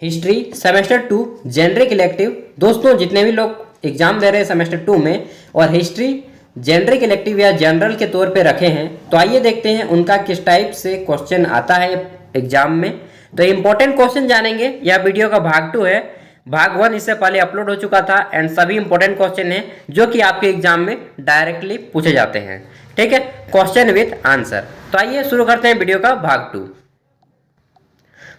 History semester 2 generic elective. दोस्तों जितने भी लोग एग्जाम दे रहे हैं सेमेस्टर 2 में और हिस्ट्री जेनरिक इलेक्टिव या जनरल के तौर पे रखे हैं, तो आइए देखते हैं उनका किस टाइप से क्वेश्चन आता है एग्जाम में। तो इंपॉर्टेंट क्वेश्चन जानेंगे। यह वीडियो का भाग 2 है। भाग 1 इससे पहले अपलोड हो चुका था एंड सभी इंपॉर्टेंट क्वेश्चन हैं जो कि आपके एग्जाम में डायरेक्टली पूछे जाते हैं। ठीक है, क्वेश्चन विद आंसर। तो आइए शुरू करते हैं वीडियो का भाग 2।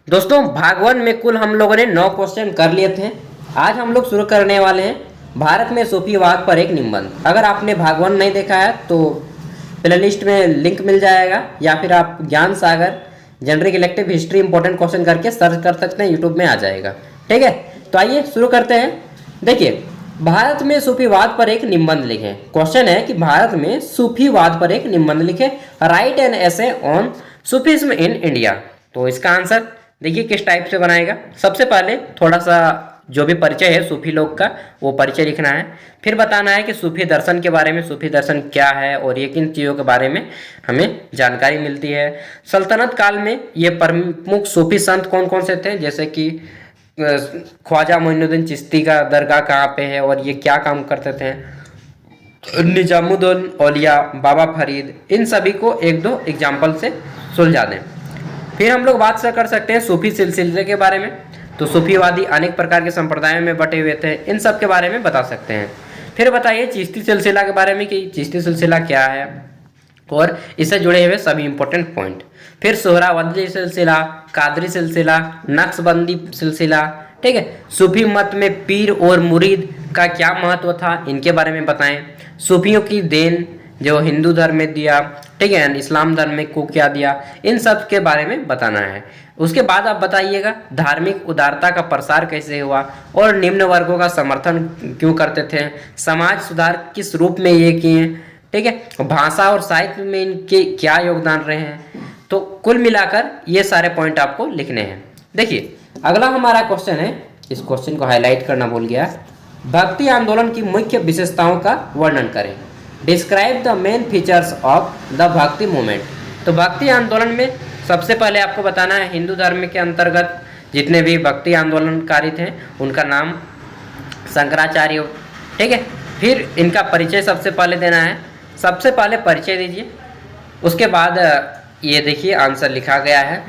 दोस्तों भाग 1 में कुल हम लोगों ने 9 क्वेश्चन कर लिए थे। आज हम लोग शुरू करने वाले हैं भारत में सूफीवाद पर एक निबंध। अगर आपने भाग 1 नहीं देखा है तो प्लेलिस्ट में लिंक मिल जाएगा, या फिर आप Gyan Sagar generic elective history important question करके सर्च कर सकते हैं, यूट्यूब में आ जाएगा। ठीक है, तो आइए शुरू करते हैं। देखिए, भारत में सूफीवाद पर एक निबंध लिखें। क्वेश्चन है कि भारत में सूफीवाद पर एक निबंध लिखें, right an essay on Sufism in India. तो इसका आंसर देखिए किस टाइप से बनाएगा। सबसे पहले थोड़ा सा जो भी परिचय है सूफी लोग का वो परिचय लिखना है, फिर बताना है कि सूफी दर्शन के बारे में, सूफी दर्शन क्या है और ये किन चीज़ों के बारे में हमें जानकारी मिलती है। सल्तनत काल में ये प्रमुख सूफी संत कौन कौन से थे, जैसे कि ख्वाजा मोइनुद्दीन चिश्ती का दरगाह कहाँ पे है और ये क्या काम करते थे, निजामुद्दौला औलिया, बाबा फरीद, इन सभी को एक दो एग्जाम्पल से सुलझा दें। फिर हम लोग बात कर सकते हैं सूफी सिलसिले के बारे में। तो सूफीवादी अनेक प्रकार के संप्रदायों में बटे हुए थे, इन सब के बारे में बता सकते हैं। फिर बताइए चिश्ती सिलसिला के बारे में कि चिश्ती सिलसिला क्या है और इससे जुड़े हुए सभी इंपॉर्टेंट पॉइंट। फिर सोहरावर्दी सिलसिला, कादरी सिलसिला, नक्शबंदी सिलसिला। ठीक है, सूफी मत में पीर और मुरीद का क्या महत्व था, इनके बारे में बताएं। सूफियों की देन जो हिंदू धर्म में दिया, ठीक है, इस्लाम धर्म में को क्या दिया, इन सब के बारे में बताना है। उसके बाद आप बताइएगा धार्मिक उदारता का प्रसार कैसे हुआ और निम्न वर्गों का समर्थन क्यों करते थे, समाज सुधार किस रूप में ये किए, ठीक है, भाषा और साहित्य में इनके क्या योगदान रहे हैं। तो कुल मिलाकर ये सारे पॉइंट आपको लिखने हैं। देखिए अगला हमारा क्वेश्चन है, इस क्वेश्चन को हाईलाइट करना भूल गया। भक्ति आंदोलन की मुख्य विशेषताओं का वर्णन करें। Describe the main features of the भक्ति मूवमेंट। तो भक्ति आंदोलन में सबसे पहले आपको बताना है हिंदू धर्म के अंतर्गत जितने भी भक्ति आंदोलनकारी थे उनका नाम शंकराचार्य। ठीक है, फिर इनका परिचय सबसे पहले देना है। सबसे पहले परिचय दीजिए, उसके बाद ये देखिए आंसर लिखा गया है।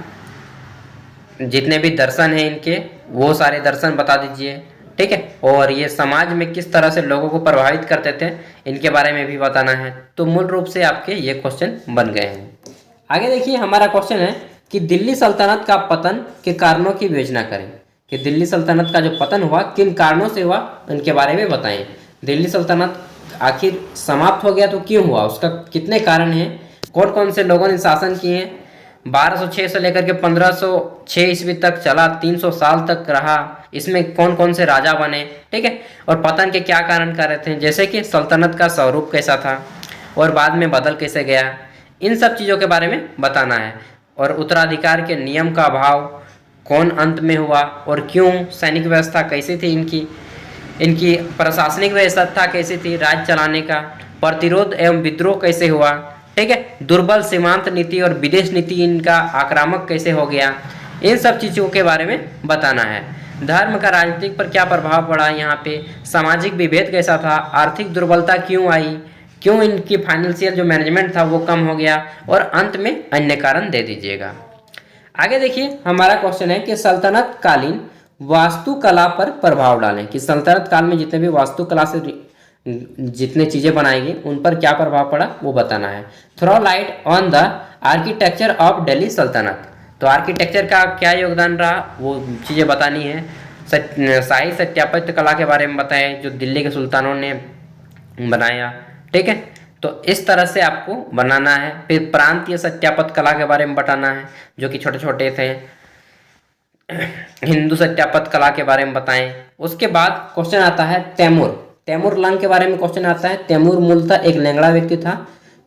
जितने भी दर्शन हैं इनके वो सारे दर्शन बता दीजिए। ठीक है, और ये समाज में किस तरह से लोगों को प्रभावित करते थे इनके बारे में भी बताना है। तो मूल रूप से आपके ये क्वेश्चन बन गए हैं। आगे देखिए हमारा क्वेश्चन है कि दिल्ली सल्तनत का पतन के कारणों की विवेचना करें। कि दिल्ली सल्तनत का जो पतन हुआ किन कारणों से हुआ उनके बारे में बताएं। दिल्ली सल्तनत आखिर समाप्त हो गया तो क्यों हुआ, उसका कितने कारण हैं, कौन कौन से लोगों ने शासन किए हैं। 1206 से लेकर के 1506 ईस्वी तक चला, 300 साल तक रहा, इसमें कौन कौन से राजा बने। ठीक है, और पतन के क्या कारण कर रहे थे, जैसे कि सल्तनत का स्वरूप कैसा था और बाद में बदल कैसे गया, इन सब चीज़ों के बारे में बताना है। और उत्तराधिकार के नियम का अभाव कौन अंत में हुआ और क्यों, सैनिक व्यवस्था कैसी थी इनकी प्रशासनिक व्यवस्था कैसी थी, राज्य चलाने का प्रतिरोध एवं विद्रोह कैसे हुआ। ठीक है, दुर्बल सीमांत नीति और विदेश नीति इनका आक्रामक कैसे हो गया, इन सब चीज़ों के बारे में बताना है। धर्म का राजनीतिक पर क्या प्रभाव पड़ा, यहाँ पे सामाजिक विभेद कैसा था, आर्थिक दुर्बलता क्यों आई, क्यों इनकी फाइनेंशियल जो मैनेजमेंट था वो कम हो गया, और अंत में अन्य कारण दे दीजिएगा। आगे देखिए हमारा क्वेश्चन है कि सल्तनत कालीन वास्तुकला पर प्रभाव डालें। कि सल्तनत काल में जितने भी वास्तुकला से जितने चीज़ें बनाई गई उन पर क्या प्रभाव पड़ा वो बताना है। Throw light on the architecture of Delhi सल्तनत। तो आर्किटेक्चर का क्या योगदान रहा वो चीज़ें बतानी है। शाही सत्यापित कला के बारे में बताएं जो दिल्ली के सुल्तानों ने बनाया। ठीक है, तो इस तरह से आपको बनाना है। फिर प्रांतीय सत्यापित कला के बारे में बताना है जो कि छोटे छोटे थे। हिंदू सत्यापित कला के बारे में बताएं। उसके बाद क्वेश्चन आता है तैमूर लंग के बारे में क्वेश्चन आता है। तैमूर मूलतः एक लंगड़ा व्यक्ति था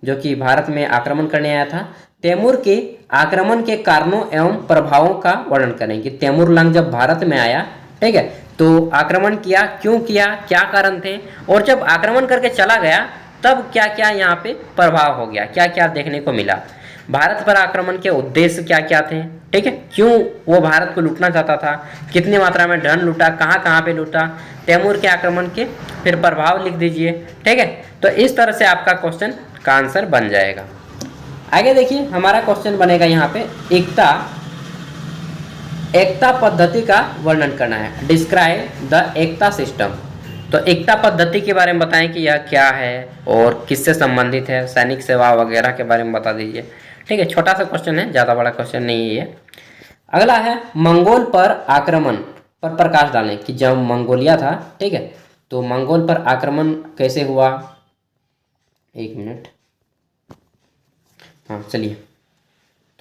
जो कि भारत में आक्रमण करने आया था। तैमूर के आक्रमण के कारणों एवं प्रभावों का वर्णन करें। कि तैमूर लंग जब भारत में आया, ठीक है, तो आक्रमण किया, क्यों किया, क्या कारण थे, और जब आक्रमण करके चला गया तब क्या क्या यहाँ पे प्रभाव हो गया, क्या क्या देखने को मिला। भारत पर आक्रमण के उद्देश्य क्या क्या थे, ठीक है, क्यों वो भारत को लूटना चाहता था, कितनी मात्रा में धन लूटा, कहाँ कहाँ पे लूटा, तैमूर के आक्रमण के फिर प्रभाव लिख दीजिए, ठीक है। तो इस तरह से आपका क्वेश्चन का आंसर बन जाएगा। आगे देखिए हमारा क्वेश्चन बनेगा यहाँ पे एकता पद्धति का वर्णन करना है, डिस्क्राइब द एकता सिस्टम। तो एकता पद्धति के बारे में बताएं कि यह क्या है और किससे संबंधित है, सैनिक सेवा वगैरह के बारे में बता दीजिए, ठीक है। छोटा सा क्वेश्चन है, ज़्यादा बड़ा क्वेश्चन नहीं है ये। अगला है मंगोल पर आक्रमण पर प्रकाश डालें कि जब मंगोलिया था, ठीक है, तो मंगोल पर आक्रमण कैसे हुआ। एक मिनट, हाँ चलिए।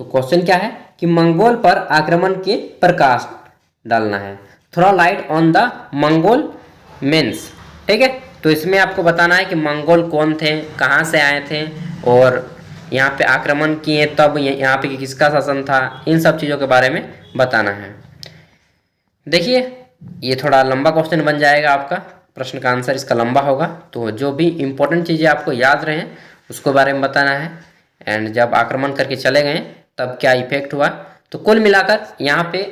तो क्वेश्चन क्या है कि मंगोल पर आक्रमण के प्रकाश डालना है, थोड़ा लाइट ऑन द मंगोल मेंस, ठीक है। तो इसमें आपको बताना है कि मंगोल कौन थे, कहाँ से आए थे और यहाँ पे आक्रमण किए तब यहाँ पे किसका शासन था, इन सब चीज़ों के बारे में बताना है। देखिए ये थोड़ा लंबा क्वेश्चन बन जाएगा, आपका प्रश्न का आंसर इसका लंबा होगा, तो जो भी इम्पोर्टेंट चीज़ें आपको याद रहें उसको बारे में बताना है। एंड जब आक्रमण करके चले गए तब क्या इफेक्ट हुआ, तो कुल मिलाकर यहाँ पे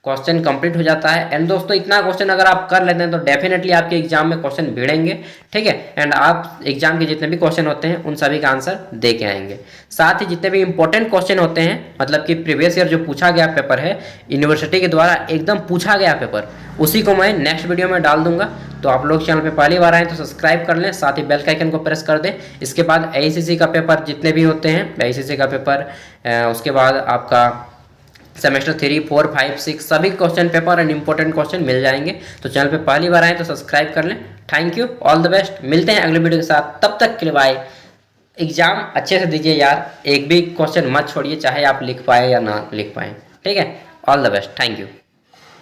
क्वेश्चन कंप्लीट हो जाता है। एंड दोस्तों इतना क्वेश्चन अगर आप कर लेते हैं तो डेफिनेटली आपके एग्जाम में क्वेश्चन भिड़ेंगे, ठीक है। एंड आप एग्जाम के जितने भी क्वेश्चन होते हैं उन सभी का आंसर दे के आएंगे। साथ ही जितने भी इंपॉर्टेंट क्वेश्चन होते हैं, मतलब कि प्रीवियस ईयर जो पूछा गया पेपर है यूनिवर्सिटी के द्वारा एकदम पूछा गया पेपर, उसी को मैं नेक्स्ट वीडियो में डाल दूंगा। तो आप लोग चैनल पे पहली बार आए तो सब्सक्राइब कर लें, साथ ही बेल का आइकन को प्रेस कर दें। इसके बाद AICC का पेपर जितने भी होते हैं, AICC का पेपर, उसके बाद आपका सेमेस्टर 3, 4, 5, 6 सभी question paper and important question मिल जाएंगे। तो चैनल पे पहली बार आए तो सब्सक्राइब कर लें। Thank you, all the best, मिलते हैं अगले वीडियो के साथ, तब तक के लिए बाय। एग्जाम अच्छे से दीजिए यार, एक भी क्वेश्चन मत छोड़िए, चाहे आप लिख पाए या ना लिख पाए, ठीक है। All the best, thank you.